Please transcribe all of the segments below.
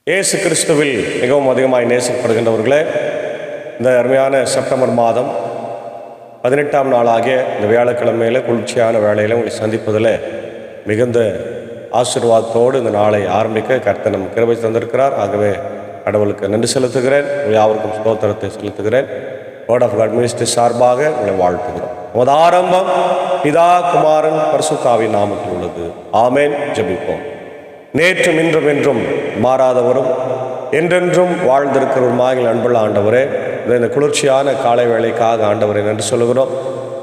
இயேசு கிறிஸ்துவில் மிகவும் அதிகமாய் நேசிக்கப்படுகின்றவர்களே, இந்த அருமையான செப்டம்பர் மாதம் 18ஆம் நாளாகிய இந்த வியாழக்கிழமையில் குளிர்ச்சியான வேளையில் உங்களை சந்திப்பதில் மிகுந்த ஆசீர்வாதத்தோடு இந்த நாளை ஆரம்பிக்க கர்த்தர் நம் கிருபை தந்திருக்கிறார். ஆகவே கடவுளுக்கு நன்றி செலுத்துகிறேன். யாவருக்கும் ஸ்தோத்திரத்தை செலுத்துகிறேன். வேர்ட் ஆஃப் காட் மினிஸ்ட்ரி சார்பாக உங்களை வாழ்த்துகிறோம். நமது ஆரம்பம் பிதா குமாரன் பரிசுத்தாவின் நாமத்தில் உள்ளது. ஆமேன். ஜெபிப்போம். நேற்றும் இன்றும் என்றும் மாறாதவரும் என்றென்றும் வாழ்ந்திருக்கிறவருமாக அன்புள்ள ஆண்டவரே, இந்த குளிர்ச்சியான காலை வேளைக்காக ஆண்டவரை நன்றி சொல்லுகிறோம்.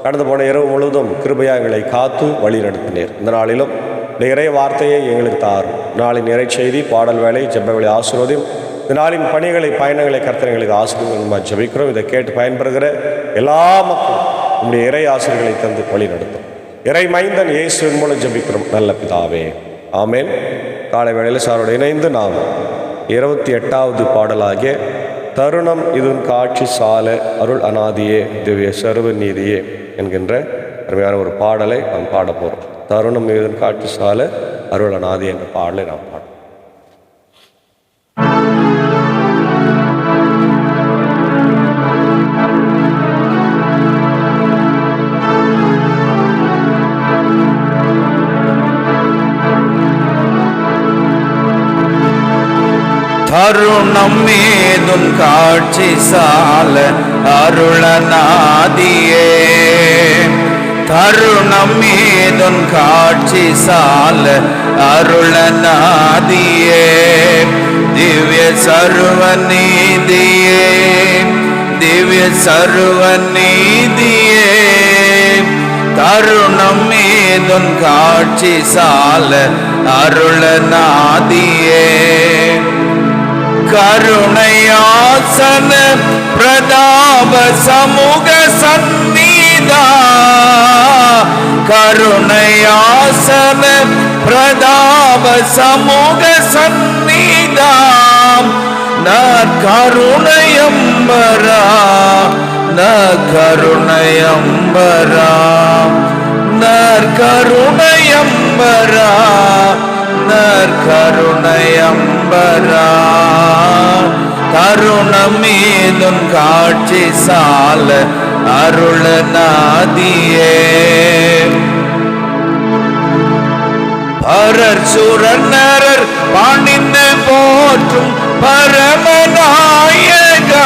கடந்து போன இரவு முழுவதும் கிருபையாக எங்களை காத்து வழி நடத்தினீர். இந்த நாளிலும் இந்த இறை வார்த்தையை எங்களுக்கு தாரும். நாளின் இறை செய்தி, பாடல் வேலை, ஜெப வேலை ஆசீர்வதியும். இந்த நாளின் பணிகளை, பயணங்களை கர்த்தர் எங்களுக்கு ஆசீர்வாதமாக ஜெபிக்கிறோம். இதை கேட்டு பயன்பெறுகிற எல்லா மக்களும் உங்களுடைய இறை ஆசிரியர்களை தந்து வழி நடத்தும். இறை மைந்தன் இயேசுவின் மூலம் ஜெபிக்கிறோம் நல்ல பிதாவே. ஆமேன். காலை வேளையில் சாரோடு இணைந்து நாம் 28வது பாடலாகிய தருணம் இதுன் காட்சி சால அருள் அநாதியே திவ்ய சர்வ நீதியே என்கின்ற அருமையான ஒரு பாடலை நாம் பாட போகிறோம். தருணம் இதுன் காட்சி சால அருள் அநாதி என்ற பாடலை நாம் பாடுறோம். தருணம் மீதும் காட்சி சால அருளநாதியே, தருணம் மீதும் காட்சி சால அருளநாதியே, திவ்ய சர்வ நீதியே, திவ்ய சர்வ நீதியே, தருணம் மீதும் காட்சி சால அருளநாதியே, கருணையாசன பிரதாப சமூக சந்நிதா, கருணையாசன பிரதாப சமூக சந்நிதா, நற்கருணையம்பரா, நற்கருணையம்பரா, நற்கருணையம்பரா, நற்கருணையம்பரா, தருணம் மீதும் காட்சி சால அருளநாதியே, பரர் சுரர் நரர் பணிந்து போற்றும் பரமநாயகா,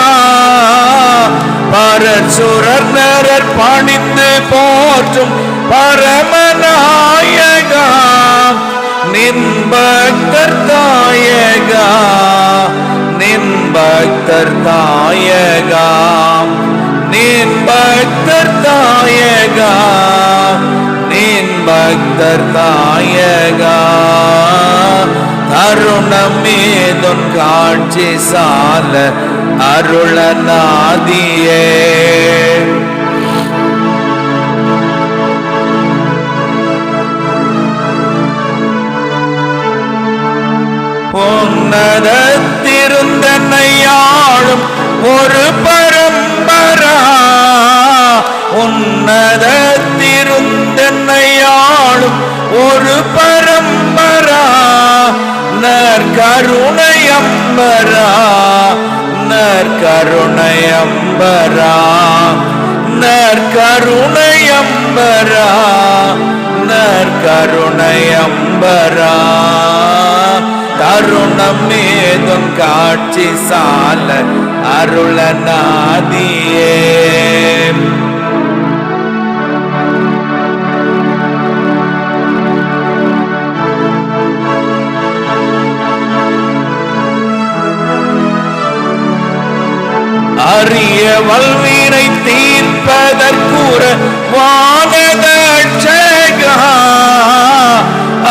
பரர் சுரர் நரர் பணிந்து போற்றும் பரமநாயகா, நின் பக்தர் தாயகா, நின் பக்தர் தாயகா, நின் பக்தர் தாயகா, நின் பக்தர் தாயகா, தருணம் மீதும் காட்சி சால அருளநாதியே, உன்னதத்திருந்தனையாளும் ஒரு பரம்பரா, உன்னதத்திருந்தனையாளும் ஒரு பரம்பரா, நற்கருணையம்பரா, நற்கருணையம்பரா, நற்கருணையம்பரா, நற்கருணையம்பரா, தருணம் மீதும் காட்சி சால அருளநாதியே, அரிய வல்வினை தீர்ப்பதற்குற வானதட்சகா,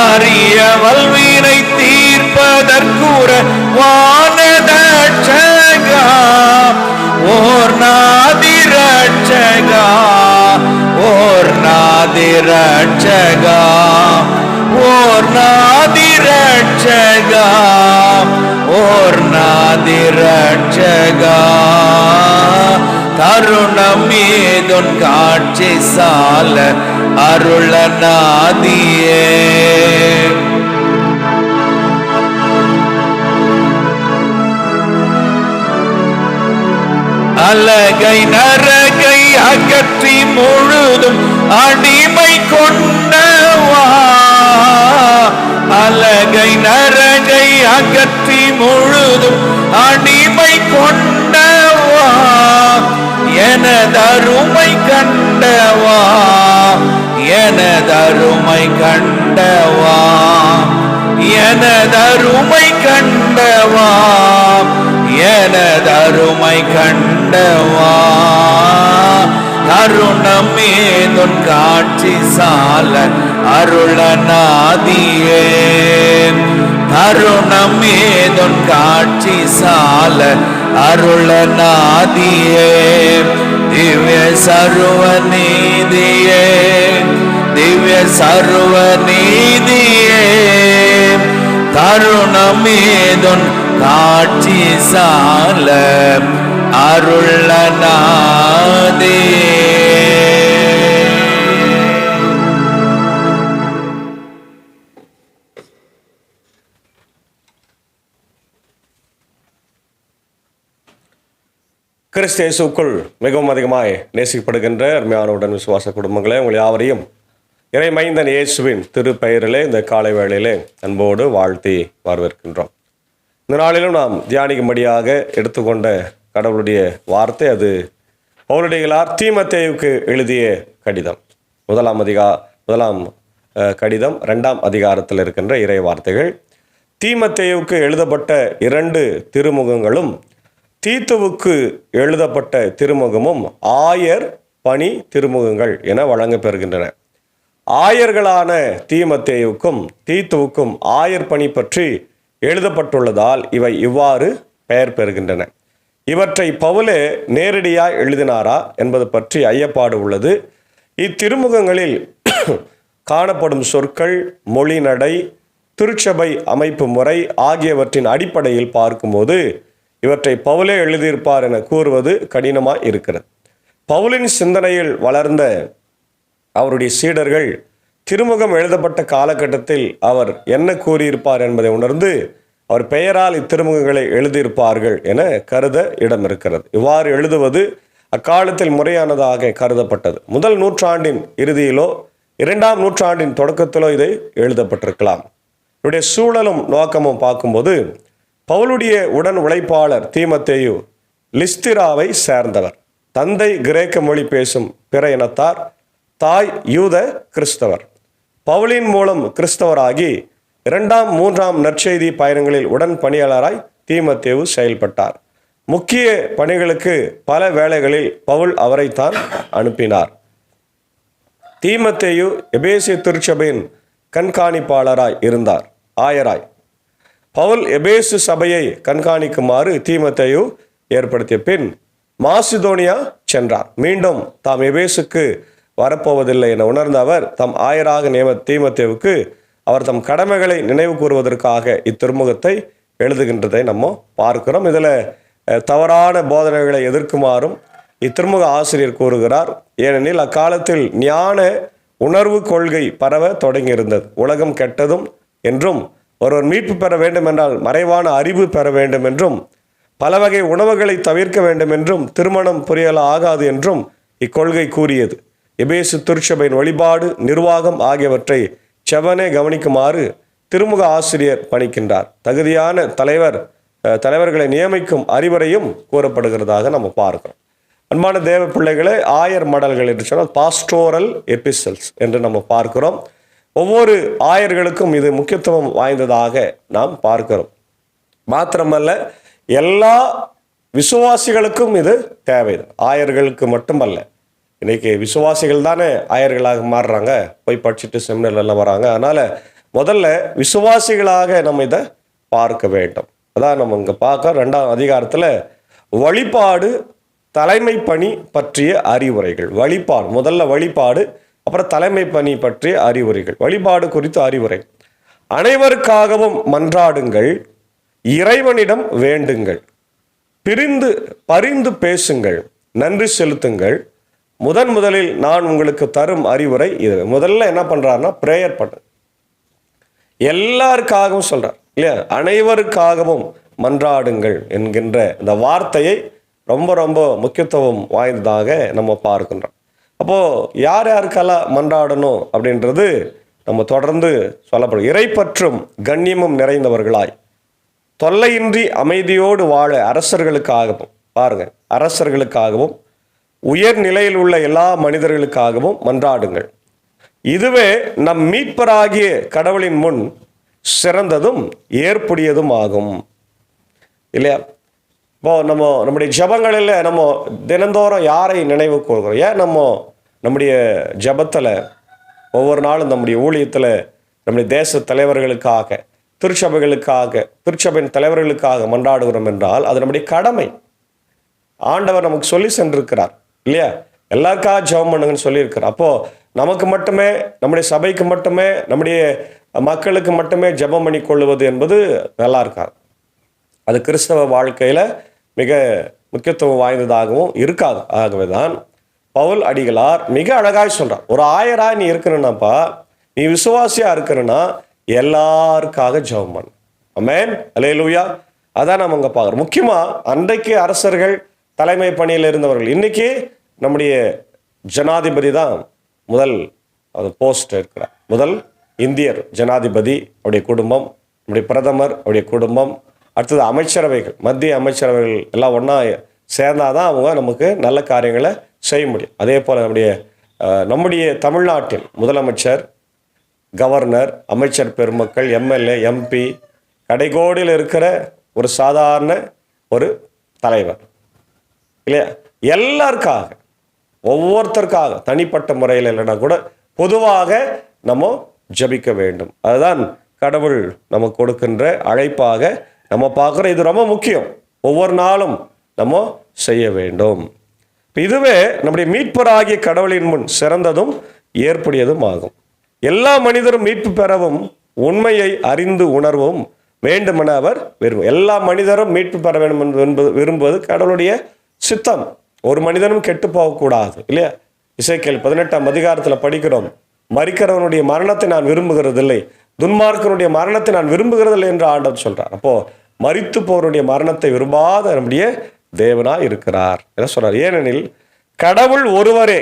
அரிய வல்வினை தீர்ப்பதற்குற வானதட்சகா, ஓர் நாதிரட்சகா, ஓர் நாதிரட்சகா, ஓர் நாதிரட்சகா, ஓர் நாதிரட்சகா, தருணம் மீதும் காட்சி சால அருளநாதியே, அலகை நரகை அகற்றி முழுதும் அடிமை கொண்டவா, அலகை நரகை அகற்றி முழுதும் அடிமை கொண்டவா, எனதருமை கண்டவா, எனதருமை கண்டவா, எனதருமை கண்டவா, எனதருமை கண்டவா. தருணமேதுன் காட்சி சால அருளநாதியே, தருணமேதுன் காட்சி சால அருளநாதியே, திவ்ய சர்வநீதியே, திவ்ய சர்வநீதியே, தருணமேதுன் காட்சி சால அருளநாதே. கிறிஸ்து இயேசுவுக்குள் மிகவும் அதிகமாய் நேசிக்கப்படுகின்ற அருமையானவுடன் விசுவாச குடும்பங்களே, உங்கள் யாவரையும் இறைமைந்தன் இயேசுவின் திருப்பெயரிலே இந்த காலை வேளையிலே அன்போடு வாழ்த்தி வரவேற்கின்றோம். இந்த நாளிலும் நாம் தியானிக்கும்படியாக எடுத்துக்கொண்ட கடவுளுடைய வார்த்தை, அது பவுலடிகளார் தீமோத்தேயுவுக்கு எழுதிய கடிதம். முதலாம் கடிதம் 2ஆம் அதிகாரத்தில் இருக்கின்ற இறை வார்த்தைகள். தீமோத்தேயுவுக்கு எழுதப்பட்ட 2 திருமுகங்களும் தீத்துவுக்கு எழுதப்பட்ட திருமுகமும் ஆயர் பணி திருமுகங்கள் என வழங்கப்பெறுகின்றன. ஆயர்களான தீமோத்தேயுவுக்கும் தீத்துவுக்கும் ஆயர் பணி பற்றி எழுதப்பட்டுள்ளதால் இவை இவ்வாறு பெயர் பெறுகின்றன. இவற்றை பவுலே நேரடியாக எழுதினாரா என்பது பற்றி ஐயப்பாடு உள்ளது. இத்திருமுகங்களில் காணப்படும் சொற்கள், மொழி நடை, திருச்சபை அமைப்பு முறை ஆகியவற்றின் அடிப்படையில் பார்க்கும்போது இவற்றை பவுலே எழுதியிருப்பார் என கூறுவது கடினமாக இருக்கிறது. பவுலின் சிந்தனையில் வளர்ந்த அவருடைய சீடர்கள் திருமுகம் எழுதப்பட்ட காலகட்டத்தில் அவர் என்ன கூறியிருப்பார் என்பதை உணர்ந்து அவர் பெயரால் இத்திருமுகங்களை எழுதியிருப்பார்கள் என கருத இடம் இருக்கிறது. இவ்வாறு எழுதுவது அக்காலத்தில் முறையானதாக கருதப்பட்டது. முதல் நூற்றாண்டின் இறுதியிலோ 2ஆம் நூற்றாண்டின் தொடக்கத்திலோ இதை எழுதப்பட்டிருக்கலாம். இவருடைய சூழலும் நோக்கமும் பார்க்கும்போது பவுலுடைய உடன் உழைப்பாளர் தீமோத்தேயு லிஸ்திராவை சேர்ந்தவர். தந்தை கிரேக்க மொழி பேசும் பிற இனத்தார், தாய் யூத கிறிஸ்தவர். பவுலின் மூலம் கிறிஸ்தவராகி 2ஆம் 3ஆம் நற்செய்தி பயணங்களில் உடன் பணியாளராய் தீமோத்தேயு செயல்பட்டார். முக்கிய பணிகளுக்கு பல வேளைகளில் பவுல் அவரைத்தான் அனுப்பினார். தீமோத்தேயு எபேசிய திருச்சபையின் கண்காணிப்பாளராய் இருந்தார், ஆயராய். பவுல் எபேசு சபையை கண்காணிக்குமாறு தீமோத்தேயு ஏற்படுத்திய பின் மாசிதோனியா சென்றார். மீண்டும் தாம் எபேசுக்கு வரப்போவதில்லை என உணர்ந்த அவர் தம் ஆயராக தீமோத்தேயுவுக்கு அவர் தம் கடமைகளை நினைவு கூறுவதற்காக இத்திருமுகத்தை எழுதுகின்றதை நம்ம பார்க்கிறோம். இதில் தவறான போதனைகளை எதிர்க்குமாறும் இத்திருமுக ஆசிரியர் கூறுகிறார். ஏனெனில் அக்காலத்தில் ஞான உணர்வு கொள்கை பரவ தொடங்கியிருந்தது. உலகம் கெட்டதும் என்றும் ஒருவர் மீட்பு பெற வேண்டும் என்றால் மறைவான அறிவு பெற வேண்டும் என்றும், பல வகை உணவுகளை தவிர்க்க வேண்டும் என்றும், திருமணம் புரியல ஆகாது என்றும் இக்கொள்கை கூறியது. எபேசு திருச்சபையின் வழிபாடு, நிர்வாகம் ஆகியவற்றை செவனே கவனிக்குமாறு திருமுக ஆசிரியர் பணிக்கின்றார். தகுதியான தலைவர்களை நியமிக்கும் அறிவுரையும் கூறப்படுகிறதாக நம்ம பார்க்கிறோம். அன்பான தேவ பிள்ளைகளே, ஆயர் மடல்கள் என்று சொன்னால் பாஸ்டோரல் எபிசல்ஸ் என்று நம்ம பார்க்கிறோம். ஒவ்வொரு ஆயர்களுக்கும் இது முக்கியத்துவம் வாய்ந்ததாக நாம் பார்க்கிறோம். மாத்திரமல்ல, எல்லா விசுவாசிகளுக்கும் இது தேவை. ஆயர்களுக்கு மட்டுமல்ல. இன்னைக்கு விசுவாசிகள் தானே ஆயர்களாக மாறுறாங்க, போய் படிச்சுட்டு செமினர்லாம் வராங்க. அதனால முதல்ல விசுவாசிகளாக நம்ம இதை பார்க்க வேண்டும். அதான் நம்ம இங்கே பார்க்க 2ஆம் அதிகாரத்தில் வழிபாடு, தலைமை பணி பற்றிய அறிவுரைகள். வழிபாடு, முதல்ல வழிபாடு, அப்புறம் தலைமை பணி பற்றிய அறிவுரைகள். வழிபாடு குறித்த அறிவுரை: அனைவருக்காகவும் மன்றாடுங்கள், இறைவனிடம் வேண்டுங்கள், பரிந்து பேசுங்கள், நன்றி செலுத்துங்கள். முதலில் நான் உங்களுக்கு தரும் அறிவுரை இது. முதல்ல என்ன பண்றாருன்னா பிரேயர் பண்ணு. எல்லாருக்காகவும் சொல்றார் இல்லையா? அனைவருக்காகவும் மன்றாடுங்கள் என்கின்ற இந்த வார்த்தையை ரொம்ப ரொம்ப முக்கியத்துவம் வாய்ந்ததாக நம்ம பார்க்கின்றோம். அப்போது யார் யாருக்கெல்லாம் மன்றாடணும் அப்படின்றது நம்ம தொடர்ந்து சொல்லப்படும். இறைப்பற்றும் கண்ணியமும் நிறைந்தவர்களாய் தொல்லையின்றி அமைதியோடு வாழ அரசர்களுக்காகவும், பாருங்க, அரசர்களுக்காகவும் உயர் நிலையில் உள்ள எல்லா மனிதர்களுக்காகவும் மன்றாடுங்கள். இதுவே நம் மீட்பராகிய கடவுளின் முன் சிறந்ததும் ஏற்புடையதும் ஆகும். இல்லையா? இப்போ நம்முடைய ஜபங்களில் நம்ம தினந்தோறும் யாரை நினைவு கூறுகிறோம்? ஏன் நம்முடைய ஜபத்தில் ஒவ்வொரு நாளும் நம்முடைய ஊழியத்தில் நம்முடைய தேச தலைவர்களுக்காக, திருச்சபையின் தலைவர்களுக்காக மன்றாடுகிறோம் என்றால் அது நம்முடைய கடமை. ஆண்டவர் நமக்கு சொல்லி சென்றிருக்கிறார் இல்லையா? எல்லாருக்காக ஜெபம் பண்ணுங்கன்னு சொல்லியிருக்கிறார். அப்போது நமக்கு மட்டுமே, நம்முடைய சபைக்கு மட்டுமே, நம்முடைய மக்களுக்கு மட்டுமே ஜெபம் பண்ணி கொள்வது என்பது நல்லா இருக்காது. அது கிறிஸ்தவ வாழ்க்கையில் மிக முக்கியத்துவம் வாய்ந்ததாகவும் இருக்காது. ஆகவே தான் பவுல் அடிகளார் மிக அழகாய் சொல்கிறார், ஒரு ஆயராக நீ இருக்கணும்னாப்பா, நீ விசுவாசியாக இருக்கணும்னா எல்லாருக்காக ஜெபம் பண்ணு. ஆமென், அல்லேலூயா. அதான் நம்ம அங்கே பார்க்குறோம். முக்கியமாக அன்றைக்கு அரசர்கள் தலைமை பணியில் இருந்தவர்கள், இன்னைக்கு நம்முடைய ஜனாதிபதி தான் முதல் போஸ்ட் இருக்கிறார். முதல் இந்தியர் ஜனாதிபதி, அவருடைய குடும்பம், நம்முடைய பிரதமர், அவருடைய குடும்பம், அடுத்தது அமைச்சரவைகள், மத்திய அமைச்சரவைகள் எல்லாம் ஒன்றா சேர்ந்தாதான் அவங்க நமக்கு நல்ல காரியங்களை செய்ய முடியும். அதே போல் நம்முடைய தமிழ்நாட்டில் முதலமைச்சர், கவர்னர், அமைச்சர் பெருமக்கள், எம்எல்ஏ, எம்பி, கடைகோடியில் இருக்கிற ஒரு சாதாரண ஒரு தலைவர் இல்லையா, எல்லாருக்காக, ஒவ்வொருத்தருக்காக தனிப்பட்ட முறையில் இல்லைன்னா கூட பொதுவாக நம்ம ஜபிக்க வேண்டும். அதுதான் கடவுள் நமக்கு கொடுக்கின்ற அழைப்பாக நம்ம பார்க்குறோம். இது ரொம்ப முக்கியம், ஒவ்வொரு நாளும் நம்ம செய்ய வேண்டும். இதுவே நம்முடைய மீட்பராகிய கடவுளின் முன் சிறந்ததும் ஏற்புடையதும் ஆகும். எல்லா மனிதரும் மீட்பு பெறவும் உண்மையை அறிந்து உணர்வும் வேண்டுமென அவர் விரும்பும். எல்லா மனிதரும் மீட்பு பெற வேண்டும் என்று விரும்புவது கடவுளுடைய சித்தம். ஒரு மனிதனும் கெட்டு போகக்கூடாது இல்லையா? இசைக்கேல் 18ஆம் அதிகாரத்தில் படிக்கிறோம், மரிக்கிறவனுடைய மரணத்தை நான் விரும்புகிறதில்லை, துன்மார்க்கனுடைய மரணத்தை நான் விரும்புகிறதில்லை என்று ஆண்டவர் சொல்றார். அப்போ மரித்து போருடைய மரணத்தை விரும்பாத நம்முடைய தேவனா இருக்கிறார் என்ன சொல்றார்? ஏனெனில் கடவுள் ஒருவரே,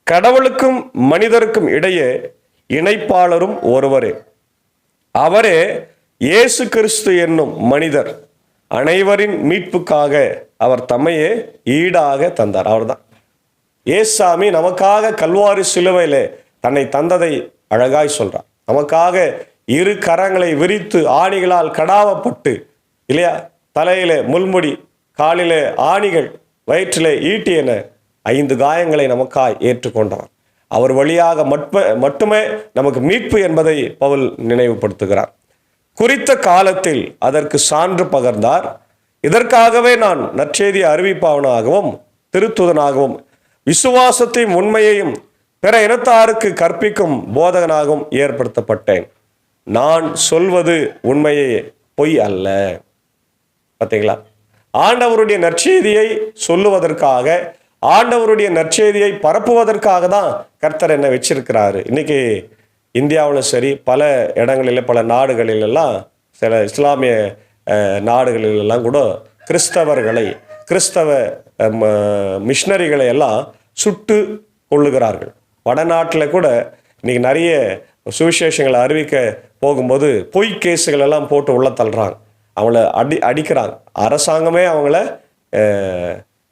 கடவுளுக்கும் மனிதருக்கும் இடையே இணைப்பாளரும் ஒருவரே, அவரே இயேசு கிறிஸ்து என்னும் மனிதர் அனைவரின் மீட்புக்காக அவர் தம்மையே ஈடாக தந்தார். அவர்தான் ஏசாமி நமக்காக கல்வாரி சிலுவையிலே தன்னை தந்ததை அழகாய் சொல்றார். நமக்காக இரு கரங்களை விரித்து ஆணிகளால் கடாவப்பட்டு இல்லையா, தலையிலே முள்முடி, காலிலே ஆணிகள், வயிற்றிலே ஈட்டி என 5 காயங்களை நமக்காய் ஏற்றுக்கொண்டவர். அவர் வழியாக மட்டுமே நமக்கு மீட்பு என்பதை பவுல் நினைவுபடுத்துகிறார். குறித்த காலத்தில் அதற்கு சான்று பகர்ந்தார். இதற்காகவே நான் நற்செய்தி அறிவிப்பவனாகவும் திருத்துதனாகவும் விசுவாசத்தையும் உண்மையையும் பிற இனத்தாருக்கு கற்பிக்கும் போதகனாகவும் ஏற்படுத்தப்பட்டேன். நான் சொல்வது உண்மையே, பொய் அல்ல. பார்த்தீங்களா? ஆண்டவருடைய நற்செய்தியை சொல்லுவதற்காக, ஆண்டவருடைய நற்செய்தியை பரப்புவதற்காக தான் கர்த்தர் என்ன வச்சிருக்கிறாரு. இன்னைக்கு இந்தியாவிலும் சரி, பல இடங்களில், பல நாடுகளிலெல்லாம், சில இஸ்லாமிய நாடுகளிலெல்லாம் கூட கிறிஸ்தவ மிஷினரிகளை எல்லாம் சுட்டு கொள்ளுகிறார்கள். வடநாட்டில் கூட இன்னைக்கு நிறைய சுவிசேஷங்களை அறிவிக்க போகும்போது பொய் கேஸுகள் எல்லாம் போட்டு உள்ள தள்ளுறாங்க, அவங்கள அடிக்கிறாங்க. அரசாங்கமே அவங்கள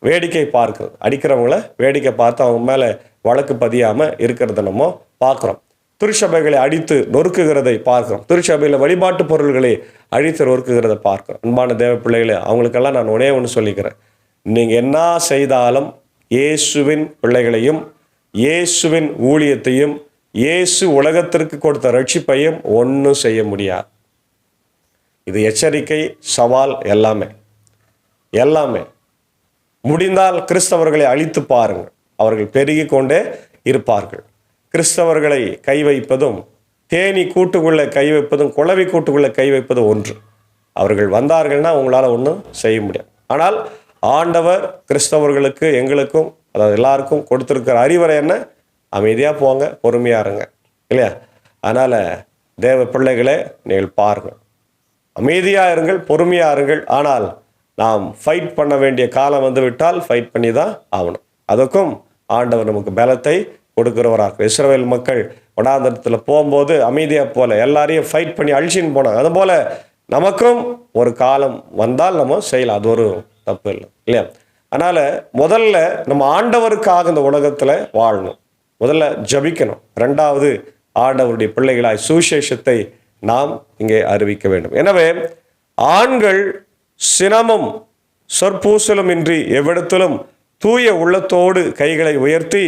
வேடிக்கை பார்க்குறது, அடிக்கிறவங்கள வேடிக்கை பார்த்து அவங்க மேலே வழக்கு பதியாமல் இருக்கிறத நம்ம பார்க்குறோம். திருச்சபைகளை அடித்து நொறுக்குகிறதை பார்க்கிறோம். திருச்சபையில் வழிபாட்டு பொருள்களை அழித்து நொறுக்குகிறதை பார்க்கிறோம். அன்பான தேவ பிள்ளைகளே, அவங்களுக்கெல்லாம் நான் ஒன்றே ஒன்று சொல்லிக்கிறேன், நீங்கள் என்ன செய்தாலும் இயேசுவின் பிள்ளைகளையும் இயேசுவின் ஊழியத்தையும் இயேசு உலகத்திற்கு கொடுத்த ரட்சிப்பையும் ஒன்றும் செய்ய முடியாது. இது எச்சரிக்கை, சவால், எல்லாமே. முடிந்தால் கிறிஸ்தவர்களை அழித்து பாருங்கள், அவர்கள் பெருகி கொண்டே இருப்பார்கள். கிறிஸ்தவர்களை கை வைப்பதும், தேனி கூட்டுக்குள்ளே கை வைப்பதும், குளவி கூட்டுக்குள்ளே கை வைப்பதும் ஒன்று. அவர்கள் வந்தார்கள்னா உங்களால் ஒன்றும் செய்ய முடியாது. ஆனால் ஆண்டவர் கிறிஸ்தவர்களுக்கு, எங்களுக்கும், அதாவது எல்லாருக்கும் கொடுத்துருக்கிற அறிவுரை என்ன? அமைதியாக போங்க, பொறுமையாக இருங்க இல்லையா? அதனால் தேவ பிள்ளைகளே, நீங்கள் பாருங்கள், அமைதியாக இருங்கள், பொறுமையாக இருங்கள். ஆனால் நாம் ஃபைட் பண்ண வேண்டிய காலம் வந்து விட்டால் ஃபைட் பண்ணி தான் ஆகணும். அதுக்கும் ஆண்டவர் நமக்கு பலத்தை கொடுக்கிறவராக. இஸ்ரவேல் மக்கள் வனாந்தரத்தில் போகும்போது அமைதியாக போல எல்லாரையும் ஃபைட் பண்ணி அழிச்சின்னு போனாங்க. அதுபோல் நமக்கும் ஒரு காலம் வந்தால் நம்ம செய்யலாம். அது ஒரு தப்பு இல்லை இல்லையா? அதனால் முதல்ல நம்ம ஆண்டவருக்காக இந்த உலகத்தில் வாழணும். முதல்ல ஜபிக்கணும். ரெண்டாவது ஆண்டவருடைய பிள்ளைகளாய் சுவிசேஷத்தை நாம் இங்கே அறிவிக்க வேண்டும். எனவே ஆண்கள் சினமும் சொற்பூசலும் இன்றி எவ்விடத்திலும் தூய உள்ளத்தோடு கைகளை உயர்த்தி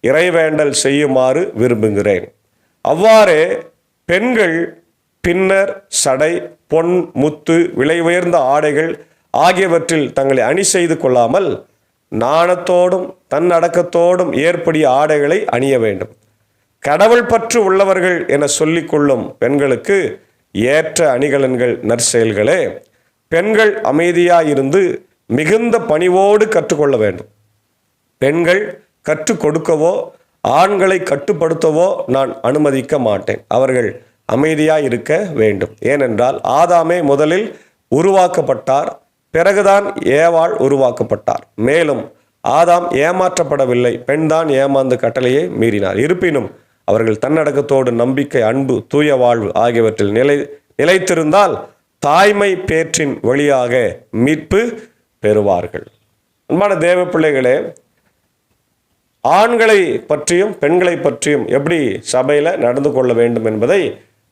இறைவேண்டல் செய்யுமாறு விரும்புகிறேன். அவ்வாறே பெண்கள் பின்னர் சடை, பொன், முத்து, விலை உயர்ந்த ஆடைகள் ஆகியவற்றில் தங்களை அணி செய்து கொள்ளாமல் நாணத்தோடும் தன்னடக்கத்தோடும் ஏற்படிய ஆடைகளை அணிய வேண்டும். கடவுள் பற்று உள்ளவர்கள் என சொல்லிக்கொள்ளும் பெண்களுக்கு ஏற்ற அணிகலன்கள் நற்செயல்களே. பெண்கள் அமைதியாயிருந்து மிகுந்த பணிவோடு கற்றுக்கொள்ள வேண்டும். பெண்கள் கற்றுக் கொடுக்கவோ ஆண்களை கட்டுப்படுத்தவோ நான் அனுமதிக்க மாட்டேன். அவர்கள் அமைதியாய் இருக்க வேண்டும். ஏனென்றால் ஆதாமே முதலில் உருவாக்கப்பட்டார், பிறகுதான் ஏவாள் உருவாக்கப்பட்டார். மேலும் ஆதாம் ஏமாற்றப்படவில்லை, பெண்தான் ஏமாந்து கட்டளையை மீறினார். இருப்பினும் அவர்கள் தன்னடக்கத்தோடு நம்பிக்கை, அன்பு, தூய வாழ்வு ஆகியவற்றில் நிலைத்திருந்தால் தாய்மை பேற்றின் வழியாக மீட்பு பெறுவார்கள். அன்பான தேவ பிள்ளைகளே, ஆண்களை பற்றியும் பெண்களை பற்றியும் எப்படி சபையில் நடந்து கொள்ள வேண்டும் என்பதை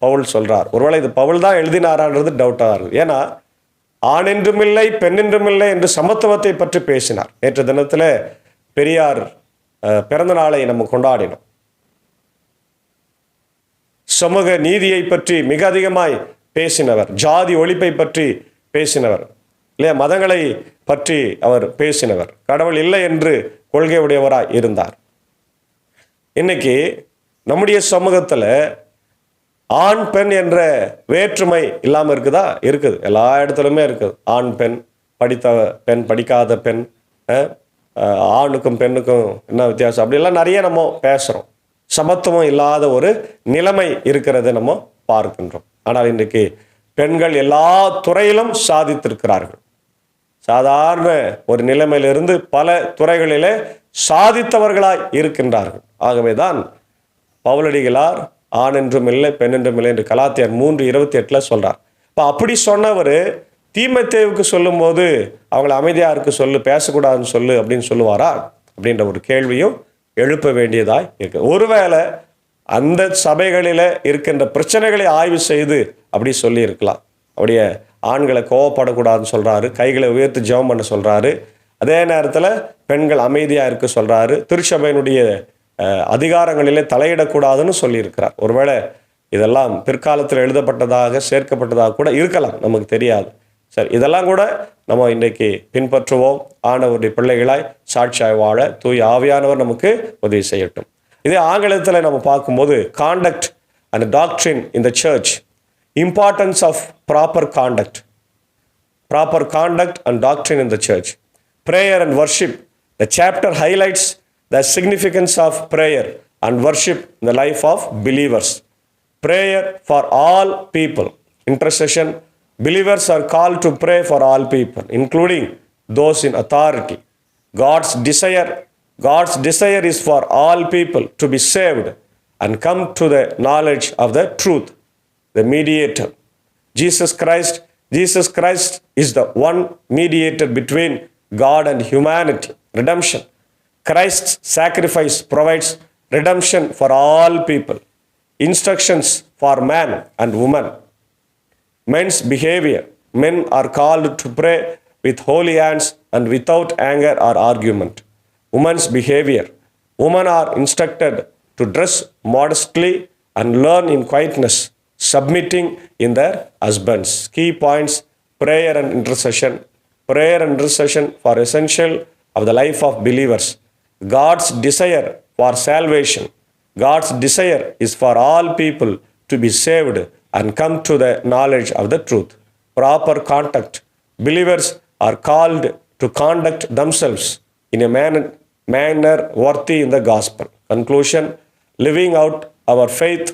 பவுல் சொல்றார். ஒருவேளை இது பவுல் தான் எழுதினாரான்றது டவுட்டாக இருக்குது. ஏன்னா ஆணென்றும் இல்லை பெண்ணென்றும் இல்லை என்று சமத்துவத்தை பற்றி பேசினார். நேற்று தினத்தில் பெரியார் பிறந்த நாளை நம்ம கொண்டாடினோம். சமூக நீதியை பற்றி மிக அதிகமாய் பேசினவர், ஜாதி ஒழிப்பை பற்றி பேசினவர் இல்லையா, மதங்களை பற்றி அவர் பேசினவர், கடவுள் இல்லை என்று கொள்கை உடையவராய் இருந்தார். இன்னைக்கு நம்முடைய சமூகத்தில் ஆண் பெண் என்ற வேற்றுமை இல்லாமல் இருக்குதா? இருக்குது, எல்லா இடத்துலையுமே இருக்குது. ஆண் பெண், படித்த பெண், படிக்காத பெண், ஆணுக்கும் பெண்ணுக்கும் என்ன வித்தியாசம், அப்படிலாம் நிறைய நம்ம பேசுகிறோம். சமத்துவம் இல்லாத ஒரு நிலைமை இருக்கிறத நம்ம பார்க்கின்றோம். ஆனால் இன்றைக்கு பெண்கள் எல்லா துறையிலும் சாதித்திருக்கிறார்கள். சாதாரண ஒரு நிலைமையிலிருந்து பல துறைகளிலே சாதித்தவர்களாய் இருக்கின்றார்கள். ஆகவே தான் பவுலடிகளார் ஆண் என்றும் இல்லை பெண் என்றும் இல்லை என்று கலாத்தியர் 3:28 சொல்றார். இப்போ அப்படி சொன்னவர் தீமோத்தேயுவுக்கு சொல்லும்போது அவங்கள அமைதியாக இருக்க சொல்லு, பேசக்கூடாதுன்னு சொல்லு அப்படின்னு சொல்லுவாரா அப்படின்ற ஒரு கேள்வியும் எழுப்ப வேண்டியதாய் இருக்கு. ஒருவேளை அந்த சபைகளில் இருக்கின்ற பிரச்சனைகளை ஆய்வு செய்து அப்படி சொல்லி இருக்கலாம். அப்படியே ஆண்களை கோவப்படக்கூடாதுன்னு சொல்கிறாரு, கைகளை உயர்த்தி ஜெபம் பண்ண சொல்கிறாரு, அதே நேரத்தில் பெண்கள் அமைதியாக இருக்க சொல்கிறாரு, திருச்சபையினுடைய அதிகாரங்களிலே தலையிடக்கூடாதுன்னு சொல்லியிருக்கிறார். ஒருவேளை இதெல்லாம் பிற்காலத்தில் எழுதப்பட்டதாக சேர்க்கப்பட்டதாக கூட இருக்கலாம், நமக்கு தெரியாது. சரி, இதெல்லாம் கூட நம்ம இன்றைக்கு பின்பற்றுவோம். ஆண்டவருடைய பிள்ளைகளாய் சாட்சியாய் வாழ தூய ஆவியானவர் நமக்கு உதவி செய்யட்டும். இதே ஆங்கிலத்தில் நம்ம பார்க்கும்போது conduct and doctrine in the church, importance of proper conduct and doctrine in the church, prayer and worship. The chapter highlights the significance of prayer and worship in the life of believers. Prayer for all people, intercession. Believers are called to pray for all people, including those in authority. God's desire is for all people to be saved and come to the knowledge of the truth. The mediator, Jesus Christ is the one mediator between God and humanity, redemption. Christ's sacrifice provides redemption for all people. Instructions for man and woman. Men's behavior. Men are called to pray with holy hands and without anger or argument. Women's behavior. Women are instructed to dress modestly and learn in quietness, submitting in their husbands. Key points: prayer and intercession. Prayer and intercession are essential of the life of believers. God's desire for salvation. God's desire is for all people to be saved and come to the knowledge of the truth. Proper conduct. Believers are called to conduct themselves in a manner worthy in the gospel. Conclusion: living out our faith,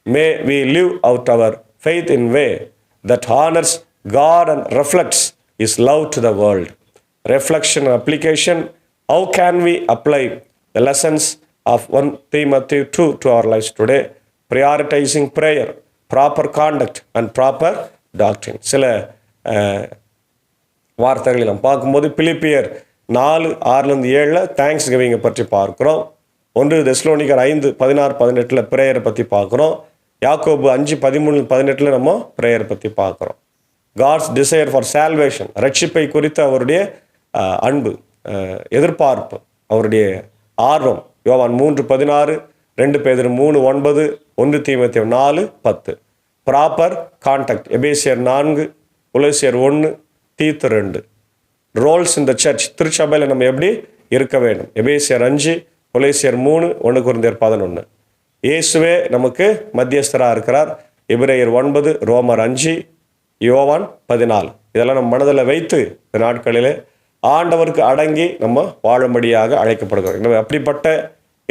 may we live out our faith in a way that honors God and reflects is love to the world. Reflection application, how can we apply the lessons of 1 Timothy 2 to our lives today? Prioritizing prayer, proper conduct and proper doctrine. சில வார்த்தைகளை நாம் பார்க்கும்போது பிலிப்பியர் 4:6-7 thanks கிவிங்கை பற்றி பார்க்குறோம். 1 தெசலோனிக்கர் 5:16-18 பிரேயரை பற்றி பார்க்குறோம். யாக்கோபு 5:13-18 நம்ம பிரேயரை பற்றி பார்க்குறோம். காட்ஸ் டிசையர் ஃபார் சால்வேஷன், ரட்சிப்பை குறித்த அவருடைய அன்பு, எதிர்பார்ப்பு, அவருடைய ஆர்வம். யோவான் 3:16, 2 பேதுரு 3:9, 1 தீமோத்தேயு 4:10. ப்ராப்பர் கான்டாக்ட், எபேசியர் 4, கொலோசியர் 1, தீத்து 2. ரோல்ஸ் இந்த சர்ச், திருச்சபையில் நம்ம எப்படி இருக்க வேண்டும்? எபேசியர் 5, கொலோசியர் 3, 1 கொரிந்தியர் 11. இயேசுவே நமக்கு மத்தியஸ்தராக இருக்கிறார். எபிரேயர் 9, ரோமர் 5, யோவான் 14. இதெல்லாம் நம்ம மனதில் வைத்து இந்த நாட்களிலே ஆண்டவருக்கு அடங்கி நம்ம வாழும்படியாக அழைக்கப்படுகிறோம். எனவே அப்படிப்பட்ட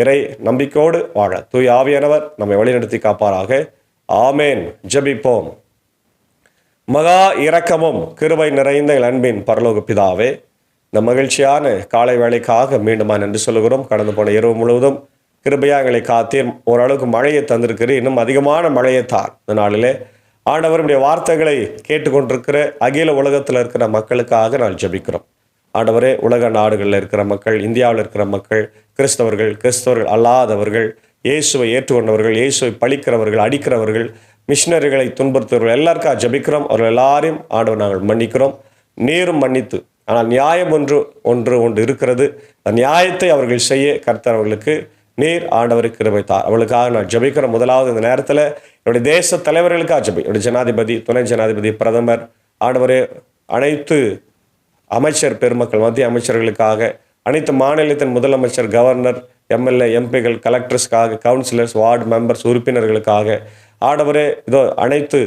இறை நம்பிக்கையோடு வாழ தூய ஆவியானவர் நம்மை வழிநடத்தி காப்பாராக. ஆமேன். ஜெபிப்போம். மகா இரக்கமும் கிருபை நிறைந்த எங்கள் அன்பின் பரலோக பிதாவே, இந்த மகிழ்ச்சியான காலை வேளைக்காக மீண்டுமா நன்றி சொல்லுகிறோம். கடந்து போன இரவு முழுவதும் கிருபையாக எங்களை காத்தீர். ஓரளவுக்கு மழையை தந்திருக்கிறீர், இன்னும் அதிகமான மழையை தார். இந்த நாளிலே ஆண்டவருடைய வார்த்தைகளை கேட்டுக்கொண்டிருக்கிற அகில உலகத்தில் இருக்கிற மக்களுக்காக நான் ஜெபிக்கிறோம். ஆண்டவரே, உலக நாடுகளில் இருக்கிற மக்கள், இந்தியாவில் இருக்கிற மக்கள், கிறிஸ்தவர்கள், கிறிஸ்தவர்கள் அல்லாதவர்கள், இயேசுவை ஏற்றுக்கொண்டவர்கள், இயேசுவை பழிக்கிறவர்கள், அடிக்கிறவர்கள், மிஷினரிகளை துன்புறுத்துவர்கள் எல்லாருக்காக ஜெபிக்கிறோம். அவர்கள் எல்லாரையும் ஆண்டவர் நாங்கள் மன்னிக்கிறோம். நீரும் மன்னித்து, ஆனால் நியாயம் ஒன்று இருக்கிறது. அந்த நியாயத்தை அவர்கள் செய்ய கர்த்தர் அவர்களுக்கு நீர் ஆண்டவருக்கு கிருபை தார். அவளுக்காக நான் ஜெபிக்கிறோம். முதலாவது இந்த நேரத்தில் என்னுடைய தேச தலைவர்களுக்காக ஜெபி. என்னுடைய ஜனாதிபதி, துணை ஜனாதிபதி, பிரதமர், ஆண்டவரே, அனைத்து அமைச்சர் பெருமக்கள், மத்திய அமைச்சர்களுக்காக, அனைத்து மாநிலத்தின் முதலமைச்சர், கவர்னர், எம்எல்ஏ, எம்பிகள், கலெக்டர்ஸ்க்காக, கவுன்சிலர்ஸ், வார்டு மெம்பர்ஸ், உறுப்பினர்களுக்காக, ஆண்டவரே, இதோ அனைத்து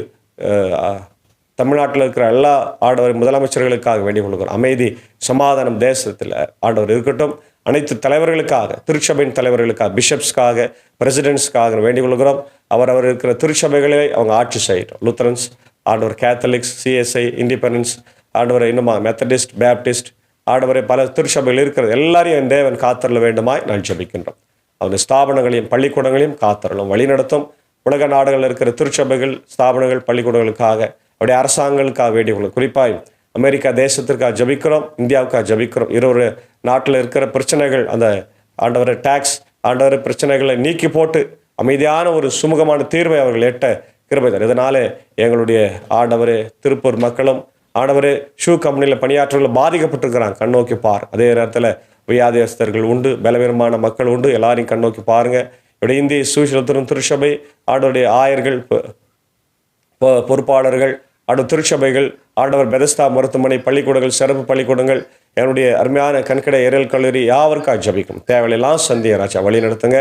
தமிழ்நாட்டில் இருக்கிற எல்லா ஆண்டவர் முதலமைச்சர்களுக்காக வேண்டிக் கொள்கிறோம். அமைதி சமாதானம் தேசத்தில் ஆண்டவர் இருக்கட்டும். அனைத்து தலைவர்களுக்காக, திருச்சபையின் தலைவர்களுக்காக, பிஷப்ஸ்க்காக, பிரசிடென்ட்ஸ்க்காக வேண்டிக் கொள்கிறோம். அவர் இருக்கிற திருச்சபைகளை அவங்க ஆட்சி செய்யட்டும். லுத்தரன்ஸ், ஆண்டவர் கேத்தலிக்ஸ், சிஎஸ்ஐ, இண்டிபெண்டன்ஸ், ஆண்டவரை இன்னுமா மெத்தடிஸ்ட், பேப்டிஸ்ட், ஆண்டவரை பல திருச்சபைகள் இருக்கிறது எல்லாரையும் என் தேவன் காத்தரல வேண்டுமாய் நான் ஜெபிக்கின்றோம். அவருடைய ஸ்தாபனங்களையும் பள்ளிக்கூடங்களையும் காத்தரலும் வழிநடத்தும். உலக நாடுகளில் இருக்கிற திருச்சபைகள், ஸ்தாபனங்கள், பள்ளிக்கூடங்களுக்காக, அவருடைய அரசாங்கங்களுக்காக வேண்டிக் கொள்ளும். குறிப்பாக அமெரிக்கா தேசத்திற்காக ஜெபிக்கிறோம், இந்தியாவுக்காக ஜெபிக்கிறோம். இருவரு நாட்டில் இருக்கிற பிரச்சனைகள், அந்த ஆண்டவரை டேக்ஸ், ஆண்டவரை பிரச்சனைகளை நீக்கி போட்டு அமைதியான ஒரு சுமூகமான தீர்வை அவர்கள் எட்ட கிருபை தரும். இதனாலே எங்களுடைய ஆண்டவரே திருப்பூர் மக்களும், ஆண்டவரே ஷூ கம்பெனியில் பணியாற்றவர்கள் பாதிக்கப்பட்டிருக்கிறாங்க. கண்ணோக்கி பார். அதே நேரத்தில் வியாதியஸ்தர்கள் உண்டு, பலவீனமான மக்கள் உண்டு. எல்லாரையும் கண்ணோக்கி பாருங்கள். இப்படி இந்திய சுவிசேஷத்தின் திருச்சபை, ஆண்டவருடைய ஆயர்கள், பொறுப்பாளர்கள், ஆண்டவர் திருச்சபைகள், ஆண்டவர் பெதஸ்தா மருத்துவமனை, பள்ளிக்கூடங்கள், சிறப்பு பள்ளிக்கூடங்கள், என்னுடைய அருமையான கண்கடை ஏரியல் கல்லூரி யாவருக்காக ஜபிக்கும். தேவையெல்லாம் சந்தியராச்சா வழி நடத்துங்க.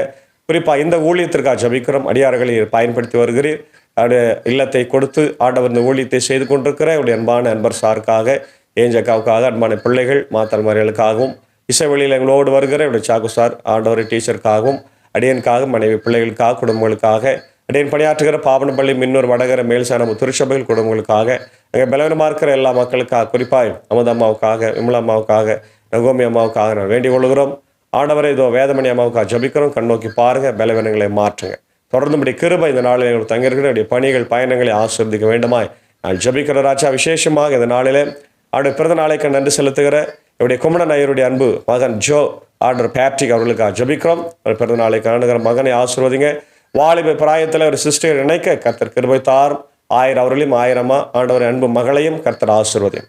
குறிப்பாக இந்த ஊழியத்திற்காக ஜபிக்கிறோம். அடியார்களை பயன்படுத்தி வருகிறீர். அவருடைய இல்லத்தை கொடுத்து ஆண்டவர் இந்த ஊழியத்தை செய்து கொண்டிருக்கிற அவருடைய அன்பான அன்பர் சாருக்காக, ஏஞ்சக்காவுக்காக, அன்பான பிள்ளைகள், மாத்தல்மார்களுக்காகவும், இசைவெளியில் எங்களோடு வருகிற அவருடைய சாக்கு சார், ஆண்டவர் டீச்சருக்காகவும், அடியனுக்காக, மனைவி பிள்ளைகளுக்காக, குடும்பங்களுக்காக, அடியன் பணியாற்றுகிற பாவனப்பள்ளி, மின்னூர், வடகர, மேல்சானம் திருச்சபைகள் குடும்பங்களுக்காக, அங்கே பலவீனமாக இருக்கிற எல்லா மக்களுக்காக, குறிப்பாக அமுதம்மாவுக்காக, விமலா அம்மாவுக்காக, நகோமி அம்மாவுக்காக நான் வேண்டிக் கொள்கிறோம். ஆண்டவரை இதோ வேதமணி அம்மாவுக்காக ஜபிக்கிறோம். கண்ணோக்கி பாருங்கள், பலவீனங்களை மாற்றுங்க. தொடர்ந்து இப்படி கிருபை இந்த நாளில் எங்களுக்கு தங்கியிருக்கிற அவருடைய பணிகள், பயணங்களை ஆசீர்வதிக்க வேண்டுமாய் நான் ஜபிக்கிற ராஜா. விசேஷமாக இந்த நாளிலே அவருடைய பிறந்த நாளைக்கு நன்றி செலுத்துகிற என்னுடைய குமணன் ஐயருடைய அன்பு மகன் ஜோ ஆண்டர் பேட்ரிக் அவர்களுக்காக ஜபிக்கிறோம். அவர் பிறந்த நாளை காணுகிற மகனை ஆசீர்வதிங்க. வாலிப பிராயத்தில் ஒரு சிஸ்டர் இணைக்க கர்த்தர் கிருபை தாரும். 1000 அவர்களையும் 1000 ஆண்டவர் அன்பு மகளையும் கர்த்தர் ஆசீர்வதியும்.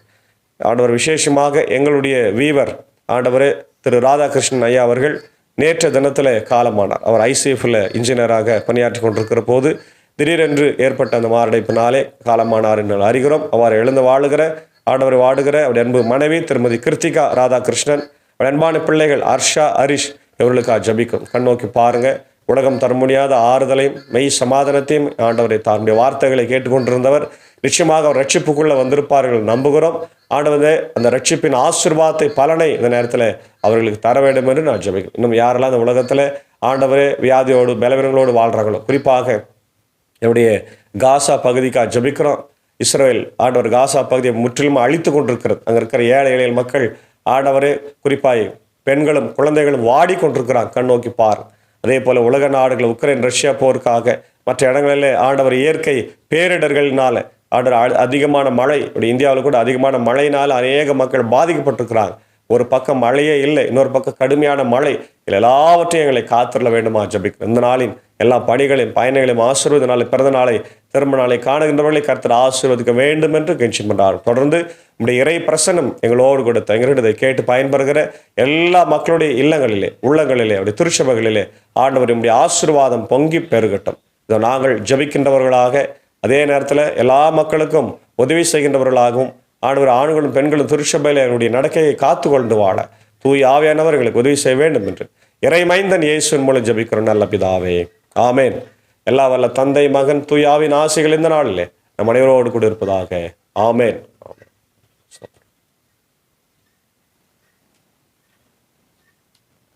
ஆண்டவர் விசேஷமாக எங்களுடைய வீவர் ஆண்டவர் திரு ராதாகிருஷ்ணன் ஐயா அவர்கள் நேற்று தினத்தில் காலமானார். அவர் ஐசிஎஃப்ல இன்ஜினியராக பணியாற்றி கொண்டிருக்கிற போது திடீரென்று ஏற்பட்ட அந்த மாரடைப்பினாலே காலமானார் என்று அறிகிறோம். அவர் எழுந்து வாழுகிற ஆண்டவரை வாடுகிற அவருடைய அன்பு மனைவி திருமதி கிருத்திகா ராதாகிருஷ்ணன், அன்பான பிள்ளைகள் அர்ஷா, ஹரிஷ் இவர்களுக்காக ஜபிக்கும். கண்ணோக்கி பாருங்கள். உலகம் தர முடியாத ஆறுதலையும் மெய் சமாதானத்தையும் ஆண்டவரை தாருடைய வார்த்தைகளை கேட்டுக்கொண்டிருந்தவர் நிச்சயமாக அவர் ரட்சிப்புக்குள்ளே வந்திருப்பார்கள் நம்புகிறோம். ஆண்டவரே, அந்த ரட்சிப்பின் ஆசீர்வாதத்தை, பலனை இந்த நேரத்தில் அவர்களுக்கு தர வேண்டும் என்று நான் ஜெபிக்கிறேன். இன்னும் யாரெல்லாம் இந்த உலகத்தில் ஆண்டவரே வியாதியோடு பலவீனங்களோடு வாழ்கிறாங்களோ, குறிப்பாக என்னுடைய காசா பகுதிக்காக ஜெபிக்கிறோம். இஸ்ரவேல் ஆண்டவர் காசா பகுதியை முற்றிலும் அழித்து கொண்டிருக்கிறது. அங்கே இருக்கிற ஏழை எளிய மக்கள் ஆண்டவரே, குறிப்பாய் பெண்களும் குழந்தைகளும் வாடி கொண்டிருக்கிறாங்க. கண் நோக்கி பார். அதே போல உலக நாடுகள் உக்ரைன் ரஷ்யா போருக்காக மற்ற இடங்களிலே ஆண்டவர் இயற்கை பேரிடர்களினால ஆண்டவர் அதிகமான மழை, இந்தியாவில் கூட அதிகமான மழையினால் அநேக மக்கள் பாதிக்கப்பட்டிருக்கிறாங்க. ஒரு பக்கம் மழையே இல்லை, இன்னொரு பக்கம் கடுமையான மழை. இல்லை, எல்லாவற்றையும் எங்களை காத்திரல வேண்டுமா ஜபிக்கிறோம். இந்த நாளின் எல்லா பணிகளையும் பயணிகளையும் ஆசீர்வதி நாளை, பிறந்த நாளை, திரும்ப நாளை காணுகின்றவர்களை கர்த்தர் ஆசீர்வதிக்க வேண்டும் என்று கெஞ்சி பண்றார். தொடர்ந்து நம்முடைய இறை பிரசனம் எங்களோடு கொடுத்த எங்களிடத்தை கேட்டு பயன்பெறுகிற எல்லா மக்களுடைய இல்லங்களிலே, உள்ளங்களிலே, அவருடைய திருச்சபைகளிலே ஆண்டவர் நம்முடைய ஆசீர்வாதம் பொங்கி பெருகட்டும். இதோ நாங்கள் ஜபிக்கின்றவர்களாக, அதே நேரத்தில் எல்லா மக்களுக்கும் உதவி செய்கின்றவர்களாகவும் ஆண்டவர் ஆண்களும் பெண்களும் திருச்சபையில் என்னுடைய நடக்கையை காத்து கொண்டு வாழ தூய் ஆவியானவர் எங்களுக்கு உதவி செய்ய வேண்டும் என்று இறைமைந்தன் இயேசுவின் மூலம் ஜபிக்கிறோம் நல்ல பிதாவே, ஆமேன். எல்லா வல்ல தந்தை, மகன், தூய் ஆவியின் ஆசைகள் இந்த நாளிலே நம் அனைவரோடு கூட இருப்பதாக. ஆமேன்.